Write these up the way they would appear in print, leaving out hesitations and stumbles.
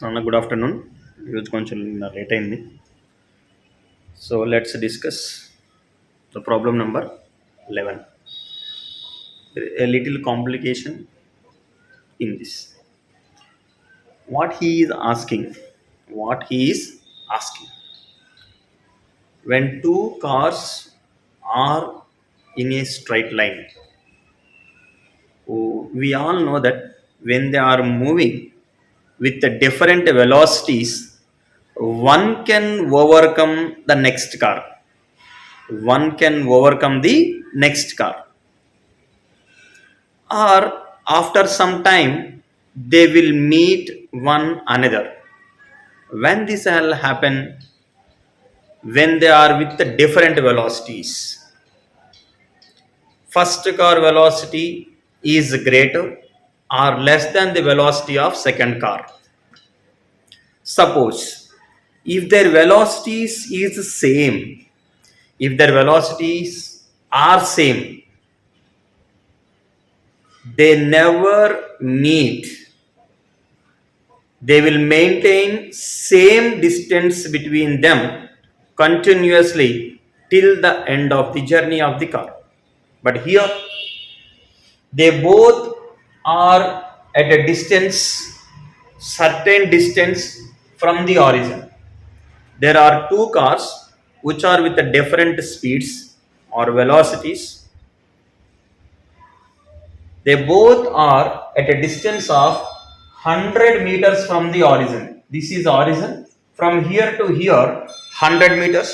Sana, good afternoon. ఈరోజు కొంచెం late అయింది. So let's discuss the problem number 11. A little complication in this. What he is asking, what he is asking. When two cars are in a straight line, we all know that when they are moving with the different velocities, one can overcome the next car. One can overcome the next car, or after some time they will meet one another. When this will happen, when they are with the different velocities, first car velocity is greater or less than the velocity of second car. Suppose if their velocities is same, if their velocities are same, they never meet. They will maintain same distance between them continuously till the end of the journey of the car. But here they both are at a distance, certain distance from the origin. There are two cars which are with the different speeds or velocities. They both are at a distance of 100 meters from the origin. This is origin. From here to here, 100 meters.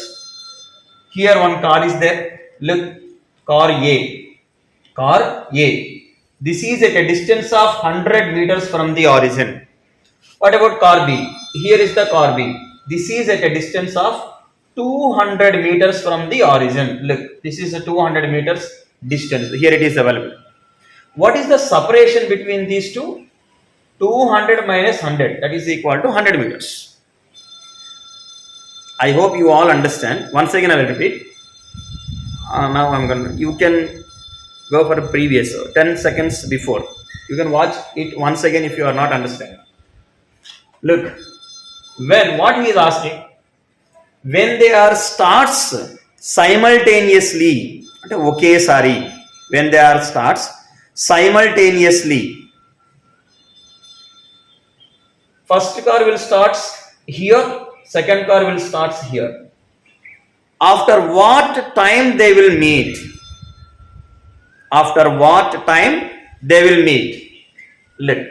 Here one car is there. Look, car A. Car A. This is at a distance of 100 meters from the origin. What about car B? Here is the car B. This is at a distance of 200 meters from the origin. Look, this is a 200 meters distance. Here it is available. What is the separation between these two? 200 minus 100, that is equal to 100 meters. I hope you all understand. Once again I will repeat. Now you can go for a previous 10 seconds before. You can watch it once again if you are not understanding. Look, what he is asking, when they are starts simultaneously, okay, sorry, when they are starts simultaneously, first car will start here, second car will start here. After what time they will meet? After what time they will meet? Look,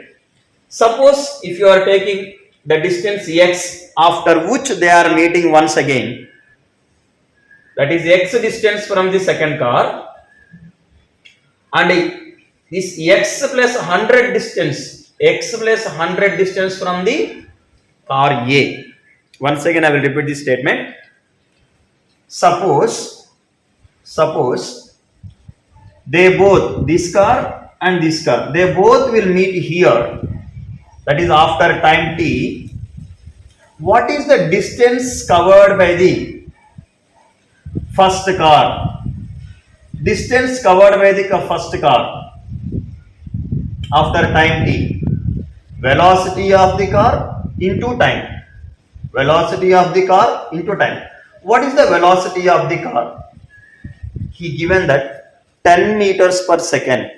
suppose if you are taking the distance x, after which they are meeting once again, that is x distance from the second car, and this x plus 100 distance, x plus 100 distance from the car A. Once again I will repeat this statement. Suppose they both, this car and this car, they both will meet here, that is after time t. What is the distance covered by the first car? Distance covered by the first car after time t, velocity of the car into time. Velocity of the car into time. What is the velocity of the car? He given that 10 meters per second.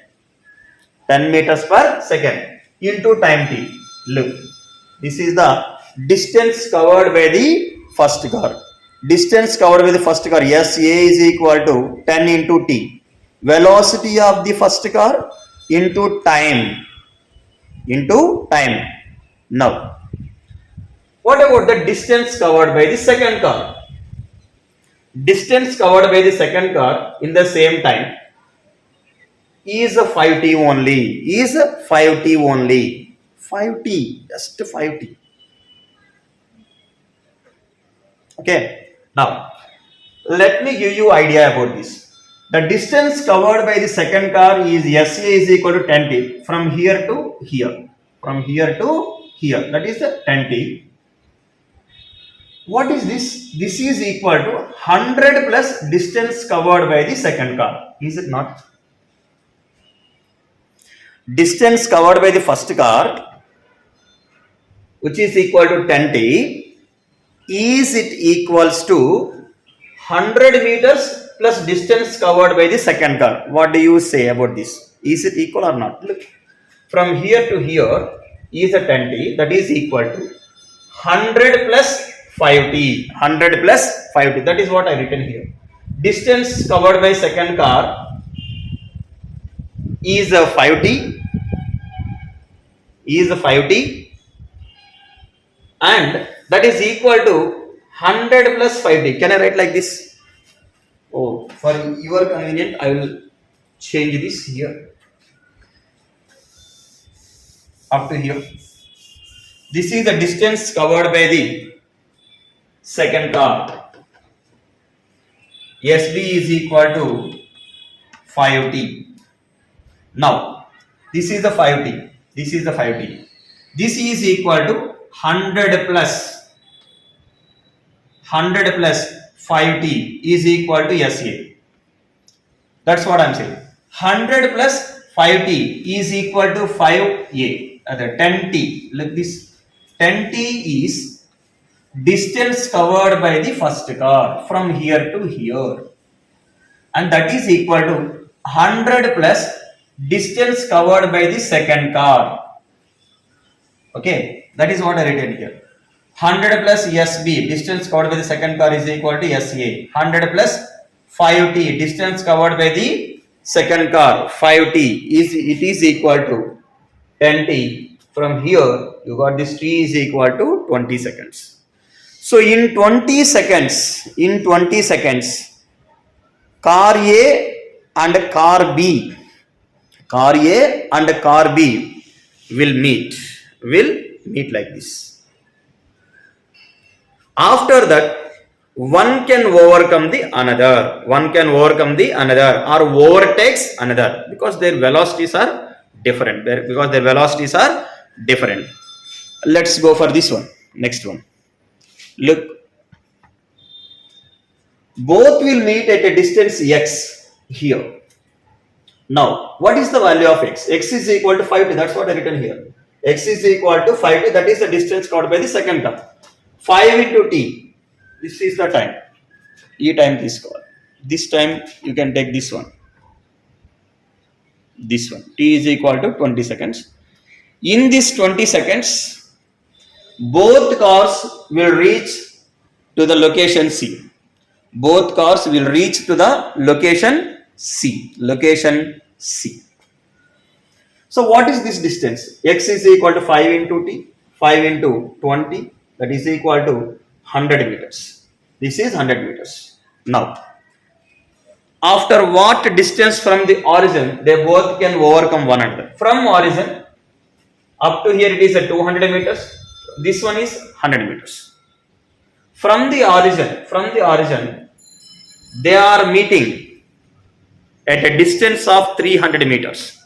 10 meters per second into time t. Look, this is the distance covered by the first car. Distance covered by the first car, SA is equal to 10 into t. Velocity of the first car into time. Into time. Now, what about the distance covered by the second car? Distance covered by the second car in the same time is 5t only. Is 5t only. 5t, just 5t. Okay. Now, let me give you idea about this. The distance covered by the second car is SA is equal to 10t from here to here. From here to here. That is the 10t. What is this? This is equal to 100 plus distance covered by the second car. Is it not? Distance covered by the first car which is equal to 10t, is it equals to 100 meters plus distance covered by the second car? What do you say about this? Is it equal or not? Look, from here to here is a 10t, that is equal to 100 plus 5t. 100 plus 5t, that is what I written here. Distance covered by second car is a 5t, is a 5t, and that is equal to 100 plus 5t. Can I write like this? Oh, for your convenience, I will change this here up to here. This is the distance covered by the second car. SB is equal to 5t. Now, this is the 5t. This is the 5t. This is equal to 100 plus 5t is equal to SA. That's what I'm saying. 100 plus 5t is equal to 5a. 10t. Look this. 10t is distance covered by the first car from here to here. And that is equal to 100 plus distance covered by the second car. Okay. That is what I written here. 100 plus SB, distance covered by the second car, is equal to SA. 100 plus 5t, distance covered by the second car, 5t, is equal to 10t. From here, you got this t is equal to 20 seconds. So in 20 seconds, car A and car B will meet like this. After that, one can overcome the another, or overtakes another, because their velocities are different. Let's go for this one. Next one. Look, both will meet at a distance x here. Now, what is the value of x? X is equal to 5t. That's what I written here. X is equal to 5t. That is the distance covered by the second term. 5 into t. This is the time. E time this call. This time you can take this one. This one. T is equal to 20 seconds. In this 20 seconds, both cars will reach to the location C. Both cars will reach to the location C. So what is this distance? X is equal to 5 into t. 5 into 20. That is equal to 100 meters. This is 100 meters. Now, after what distance from the origin, they both can overcome one another. From origin up to here, it is a 200 meters. This one is 100 meters. From the origin, they are meeting at a distance of 300 meters.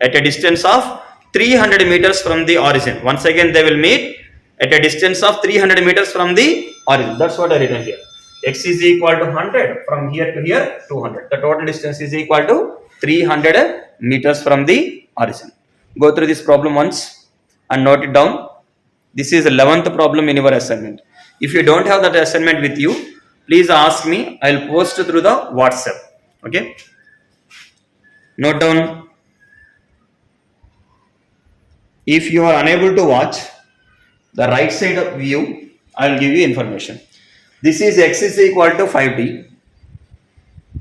At a distance of 300 meters from the origin. Once again, they will meet at a distance of 300 meters from the origin. That's what I written here. X is equal to 100. From here to here, 200. The total distance is equal to 300 meters from the origin. Go through this problem once and note it down. This is the 11th problem in your assignment. If you don't have that assignment with you, please ask me. I'll post through the WhatsApp. Okay. Note down. If you are unable to watch the right side of view, I'll give you information. This is x is equal to 5t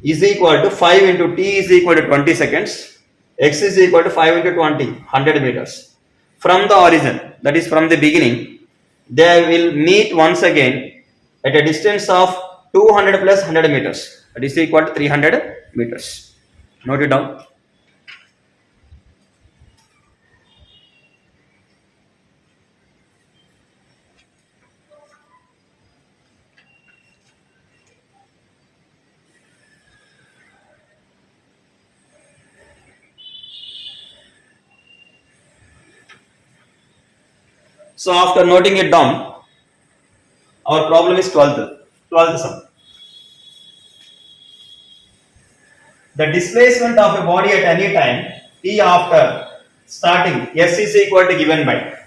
is equal to 5 into t is equal to 20 seconds. X is equal to 5 into 20, 100 meters. From the origin, that is from the beginning, they will meet once again at a distance of 200 plus 100 meters. That is equal to 300 meters. Note it down. So after noting it down, our problem is 12th sum. The displacement of a body at any time t after starting, S is equal to given by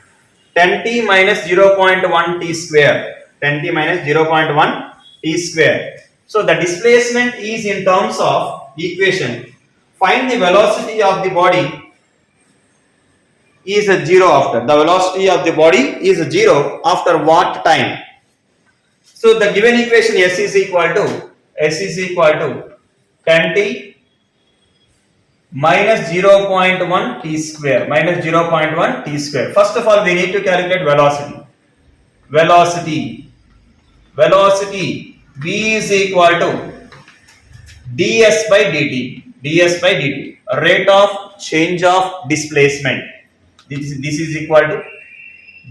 10t minus 0.1 t square. 10t minus 0.1 t square. So the displacement is in terms of equation. Find the velocity of the body is a 0 after. The velocity of the body is a 0 after what time? So the given equation S is equal to 10t minus 0.1 t square minus 0.1 t square. First of all, we need to calculate velocity. Velocity v is equal to ds by dt, rate of change of displacement. This is equal to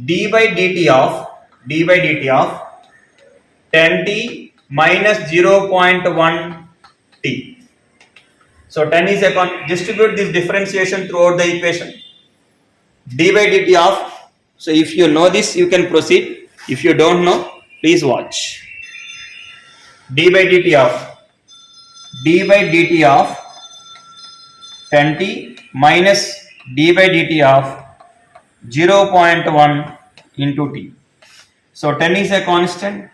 d by dt of 10t minus 0.1 t. So 10 is distribute this differentiation throughout the equation. D by dt of, so if you know this, you can proceed. If you don't know, please watch. D by dt of 10t minus d by dt of 0.1 into t. So 10 is a constant,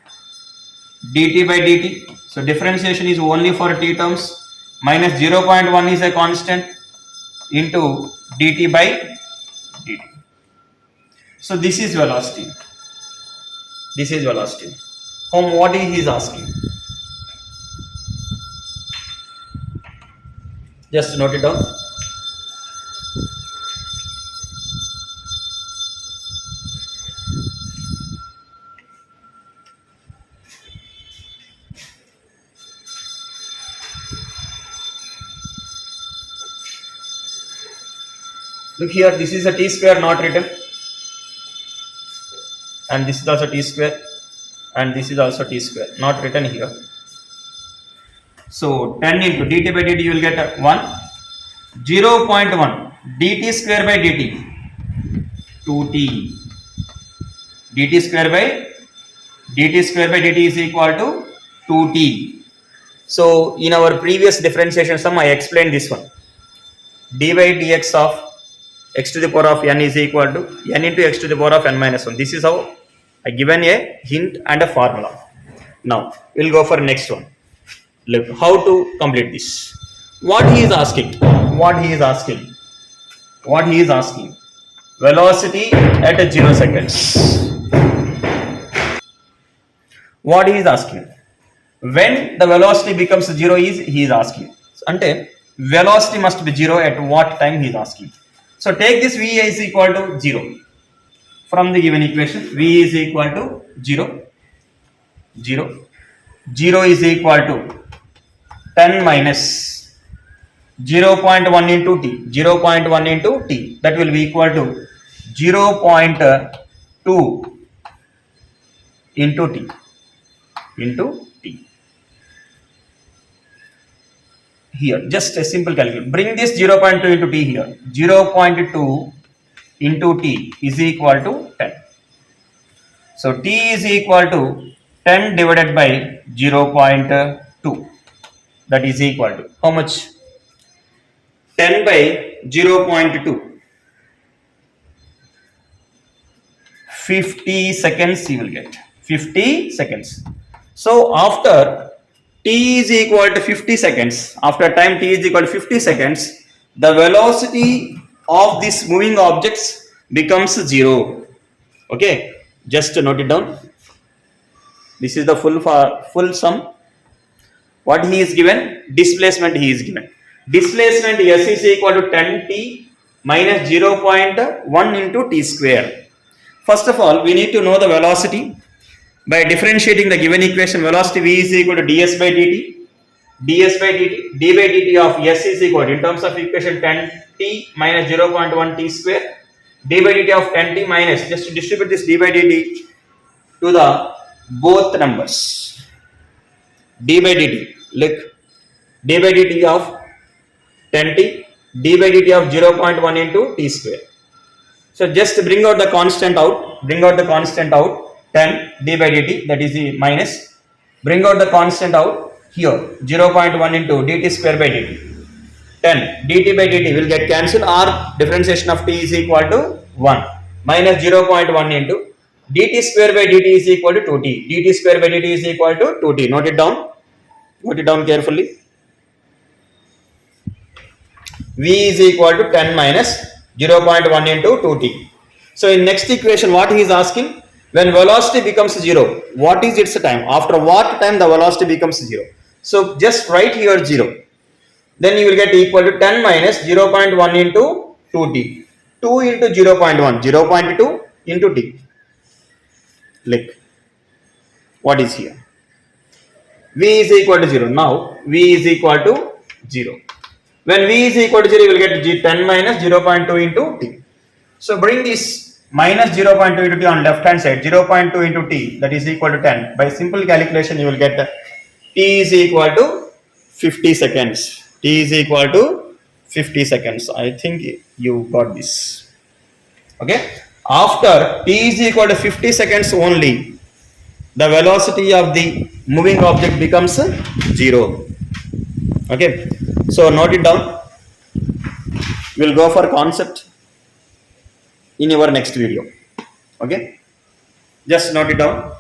dt by dt. So differentiation is only for t terms, minus 0.1 is a constant into dt by dt. So this is velocity. What he is asking? Just note it down. Look here, this is a t square not written, and this is also t square, and this is also t square not written here. So 10 into dt by dt, you will get 1, 0.1 dt square by dt 2t, dt square by dt is equal to 2t. So in our previous differentiation sum, I explained this one. D by dx of x to the power of n is equal to n into x to the power of n minus 1. This is how I given a hint and a formula. Now we'll go for next one. Look how to complete this. What he is asking? Velocity at 0 seconds. What he is asking? When the velocity becomes 0 he is asking. Ante velocity must be 0 at what time he is asking. So take this v is equal to 0. From the given equation, v is equal to 0. 0 is equal to 10 minus 0.1 into t. 0.1 into t. That will be equal to 0.2 into t. Here, just a simple calculation. Bring this 0.2 into t here. 0.2 into t is equal to 10. So t is equal to 10 divided by 0.2. That is equal to how much? 10 by 0.2. 50 seconds you will get. 50 seconds. So after t is equal to 50 seconds, after time t is equal to 50 seconds, the velocity of these moving objects becomes 0. Okay, just note it down. This is the full sum. What he is given? Displacement he is given. Displacement S is equal to 10t minus 0.1 into t square. First of all, we need to know the velocity. By differentiating the given equation, velocity v is equal to ds by dt, d by dt of s is equal to, in terms of equation, 10t minus 0.1 t square, d by dt of 10t minus, just to distribute this d by dt to the both numbers. D by dt, look, d by dt of 10t, d by dt of 0.1 into t square. So just bring out the constant out, 10 d by dt, that is the minus, bring out the constant out here, 0.1 into dt square by dt, 10 dt by dt will get cancelled, or differentiation of t is equal to 1. minus 0.1 into dt square by dt is equal to 2t. dt square by dt is equal to 2t. Note it down. Note it down carefully. V is equal to 10 minus 0.1 into 2t. So in next equation, what he is asking, when velocity becomes 0, what is its time? After what time the velocity becomes 0? So just write here 0. Then you will get equal to 10 minus 0.1 into 2t. 2 into 0.1, 0.2 into t. Like, what is here? V is equal to 0. Now, V is equal to 0. When V is equal to 0, you will get 10 minus 0.2 into t. So bring this minus 0.2 into t on left hand side, 0.2 into t, that is equal to 10. By simple calculation, you will get t is equal to 50 seconds. T is equal to 50 seconds. I think you got this. Okay. After t is equal to 50 seconds only, the velocity of the moving object becomes 0. Okay. So note it down. We'll go for concept in your next video. Okay. Just note it down.